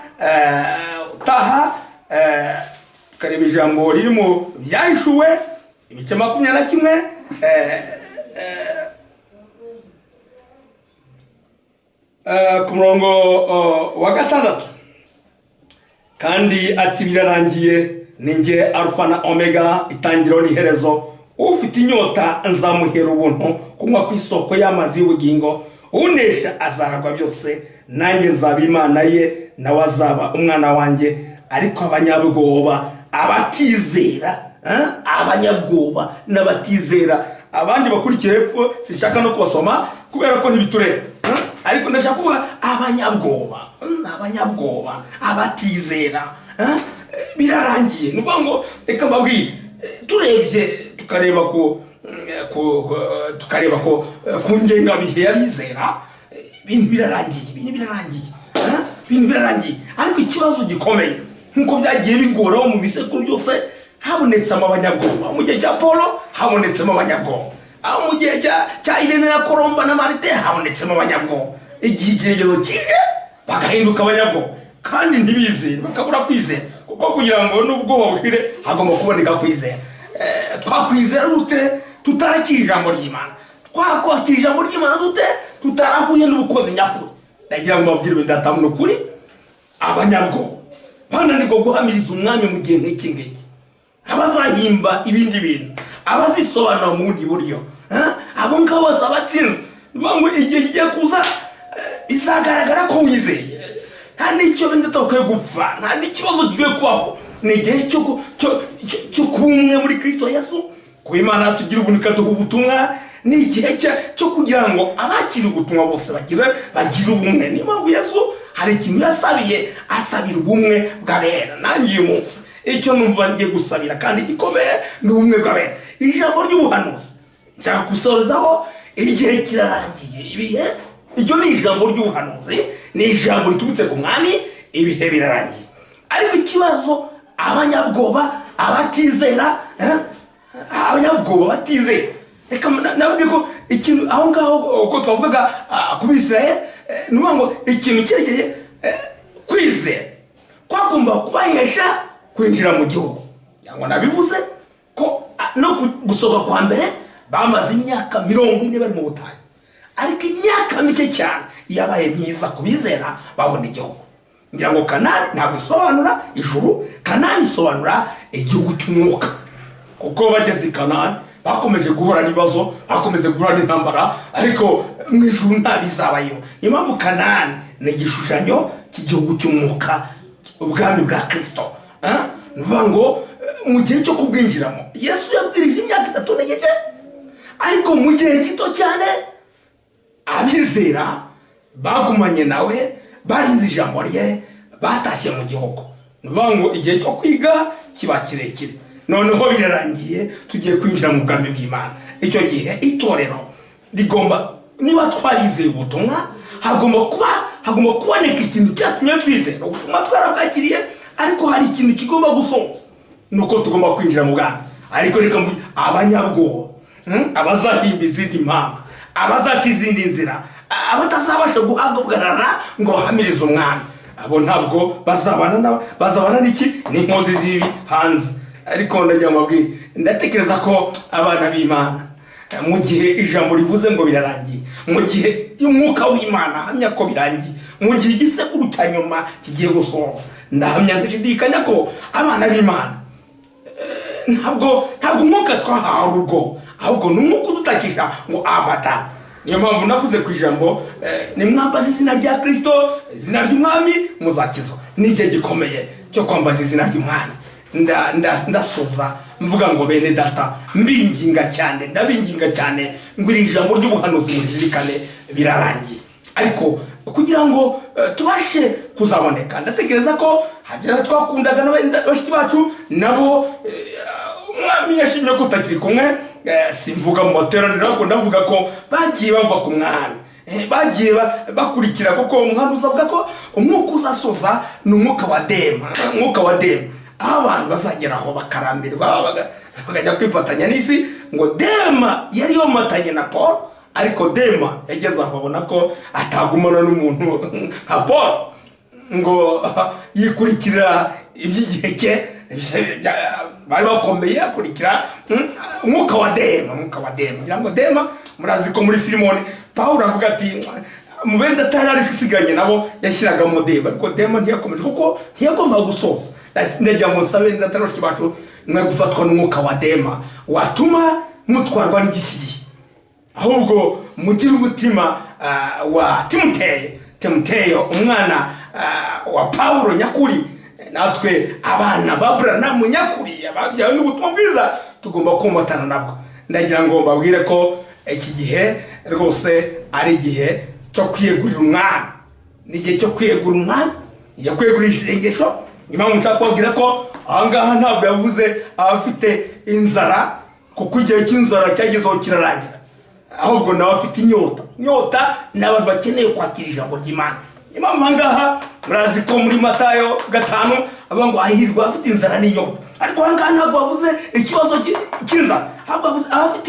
taha kareba ijambo riri mu Byahishuwe ibice 21 ku murongo wa 6. Kandi ati birarangiye, ninjye Alpha na Omega, itangiriro n'iherezo. Ufite inyota nzamuhera ubuntu kunywa ku isoko y'amazi y'ubugingo. Unesha azaragwa byose, nanjye nzaba Imana ye, nawe azaba umwana wanjye. Ariko abanyabwoba, abatizera, abanyabwoba n'abatizera, abandi bakurikiye hepfo sinshaka no kubasoma kubera ko ntibitureba, ariko ndashaka kuvuga abanyabwoba, abatizera, birarangiye. Nuko ngo reka mbabwire, turebye tukareba ko ku ngengabihe y'abizera ibintu birarangiye. Ariko ikibazo gikomeye nkuko byagiye bigoraho mu bisekuru byose, habonetsemo abanyabwoba. Mu gihe cya Paulo habonetsemo abanyabwoba, mu gihe cya Irene na Colomba na Marite habonetsemo abanyabwoba. Igihe ikigezo kije bagahinduka abanyabwoba kandi ntibizere, bakabura kwizera, kuko kugira ngo n'ubwoba bushire hagomba kuboneka kwizera. Twakwizera dute tutarakira ijambo ry'Imana? Twakwakira ijambo ry'Imana dute tutarahuye n'ubukozi nyakuri? Ndagira ngo mbabwire bidatamu n'ukuri, abanyabwoba bananirwa guhamiriza umwami mu gihe nk'iki ngiki, abazahimba ibindi bintu, abazisobanura mu bundi buryo, abo ngabo bazabatsinda. Ngo igihe kigiye kuza bizagaragara ko wizeye, nta n'icyo wenda ukwiye gupfa, nta n'ikibazo kigiye kubaho. Ni igihe cyo kuba umwe muri Kristo Yesu, ku Imana tugira ubuntu ikaduha ubutumwa. Ni igihe cyo kugira ngo abakiri ubutumwa bose bagire ubumwe. Niyo mpamvu Yesu hari ikintu yasabiye, asabira ubumwe bw'abera. Nanjye uyu munsi icyo numva ngiye gusabira kandi gikomeye ni ubumwe bw'abera. Ijambo ry'ubuhanuzi nshaka gusorezaho, igihe kirarangiye, ibihe, iryo ni ijambo ry'ubuhanuzi, ni ijambo riturutse ku mwami, ibihe birarangiye. Ariko ikibazo, abanyabwoba, abatizera, reka nabwiye ko ikintu aho ngaho uko twavugaga ku Bisirayeli, nuvuga ngo ikintu cyerekeye kwizera kwagomba kubahesha kwinjira mu gihugu. Yango nabivuze ko no gusohoka kwa mbere bamaze imyaka 40 bari mu butayu, ariko imyaka mike cyane yabaye myiza kubizera babona igihugu. Ngira ngo Kanani ntabwo isobanura ijuru, Kanani isobanura igihugu cy'umwuka, kuko bageze i Kanani bakomeje guhura n'ibibazo, bakomeje guhura n'intambara, ariko mu ijuru nta bizabayo. Niyo mpamvu Kanani ni igishushanyo cy'igihugu cy'umwuka, ubwami bwa Kristo. Nuvuga ngo mu gihe cyo kubwinjiramo Yesu yabwirije imyaka 3 n'igice, ariko mu gihe gito cyane abizera bagumanye nawe, barinze ijambo rye, batashye mu gihugu. Nuvuga ngo igihe cyo kwiga kiba kirekire, noneho birarangiye, tugiye kwinjira mu bwami bw'Imana. Icyo gihe itorero rigomba, niba twarizeye ubutumwa, hagomba kuboneka ikintu cyatumye twizera ubutumwa twarabwakiriye, ariko hari ikintu kigomba gusoza, nuko tugomba kwinjira mu bwami. Ariko reka mvuge abanyabwoba, abazahimba izindi mpamvu, abazaca izindi nzira, abatazabasha guhagarara ngo bahamirize umwami, abo ntabwo bazabana n'iki, n'inkozi z'ibi hanze. Ariko ndagira ngo mbabwire, ndatekereza ko abana b'Imana, mu gihe ijambo rivuze ngo birarangiye, mu gihe umwuka w'Imana ahamya ko birangiye, mu gihe igisekuru cya nyuma kigiye gusoza, ndahamya ndashidikanya ko abana b'Imana ntabwo umwuka twahawe urwo, ahubwo ni umwuka udutakisha ngo Abata. Niyo mpamvu navuze ku ijambo, nimwambaza izina rya Kristo, izina ry'umwami, muzakizwa. Ni igihe gikomeye cyo kwambaza izina ry'umwami. Ndasoza mvuga ngo bene data, ndabinginga cyane ngo iri jambo ry'ubuhanuzi murizirikane, birarangiye. Ariko kugira ngo tubashe kuzaboneka, ndatekereza ko habyara twakundaga n'abashiki bacu nabo umwami yashimye ko utakiri kumwe. Simvuga mu materaniro, ariko ndavuga ko bagiye bava ku mwami, bagiye bakurikira, kuko umuhanuzi avuga ko umwuka uzasoza ni umwuka wa Dema. aho abantu bazageraho bakarambirwa bakajya kwifatanya n'isi, ngo Dema yari yomatanye na Paul, ariko Dema yageze aho babona ko atagumana n'umuntu nka Paul, ngo yikurikira iby'igihe cye bari bakomeye, akurikira umwuka wa Dema. Ngira ngo Dema murazi ko muri Filimoni Pawulo avuga ati mu benda atari ari isiganye nabo yashyiragamo Dema, ariko Dema ntiyakomeje kuko ntiyagombaga gusoza. Ndagira ngo nsabe ndataroshye bacu mwe gufatwa n'umwuka wa Dema watuma mutwarwa n'igisigiye, ahubwo mugire umutima wa Timoteyo umwana wa Pawulo nyakuri. Natwe abana ba Branham nyakuri ababyawe n'ubutumwa bwiza tugomba kumatana nabwo. Ndagira ngo mbabwire ko iki gihe rwose ari igihe cyo kwiyegurira umwana, n'igihe cyo kwiyegura umwana, ya kwiyegurira isengesho. Impamvu nshaka kubabwira ko ahangaha ntabwo yavuze abafite inzara, kuko igihe cy'inzara cyagezeho kirarangira, ahubwo nawe afite inyota n'abantu bakeneye kwakira ijambo ry'Imana. Impamvu ahangaha murazi ko muri Matayo 5 avuga ngo ahirwa afite inzara n'inyota, ariko ahangaha ntabwo bavuze ikibazo cy'inzara, ahubwo bavuze abafite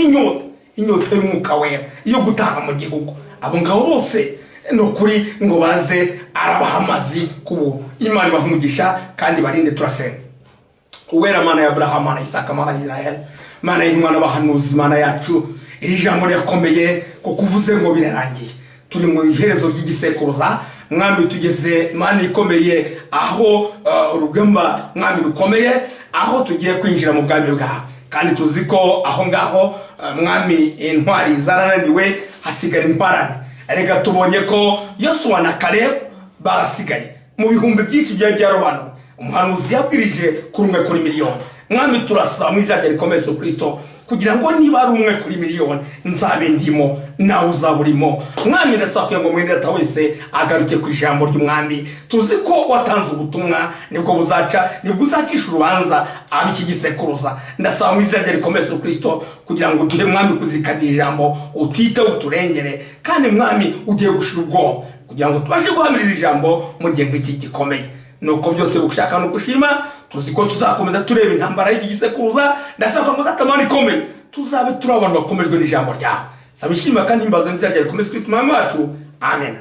inyota y'umwuka wera yo gutaha mu gihugu. Abo ngabo bose nukuri ngo baze arabaha amazi kubu. Imana bahumugisha kandi barinde. Turasenga. Uwera Mana ya Abraham, Mana Isaka, Mana Israel, Mana y'Imana bahanuzi, Mana yacu, iri jambo ryakomeye ko kuvuze ngo birarangiye. Turi mu iherezo ry'igisekuruza, mwami tugeze Mana ikomeye, aho urugamba mwami rukomeye, aho tugiye kwinjira mu bwami bwawe. Kandi tuzi ko aho ngaho mwami intwari zarananiwe, hasigara intwarane. Erega tubonye ko Yosuwa na Kalebu barasigaye mu bihumbi byinshi by'abantu. Umuhanuzi yabwirije kuri 1 kuri miliyoni. Mwami turasaba mu izina rikomeye Yesu Kristo kugira ngo niba ari 1 kuri miliyoni nzabe ndimo nawe uzaburimo. Mwami ndasaba ngo mwene data wese agaruke ku ijambo ry'umwami. Tuzi ko watanze ubutumwa nibwo buzacisha urubanza abiki gisekuruza. Ndasaba mu izina rikomeye Yesu Kristo kugira ngo tujye mwami kuzikana ijambo, utwite uturengere, kandi mwami ugiye gushira ubwoba kugira ngo tubashe guhamiriza ijambo mu gihe iki gikomeye. Nuko byose gushaka no gushima, tuzi ko tuzakomeza tureba intambara y'iki gisekuruza. Ndasaba ngo datamani ikomeye tuzabe turi abantu bakomejwe n'ijambo ryawe. Sabishima kandi imbaza nzira rya rikomeye Kristo Umwami wacu. Amen.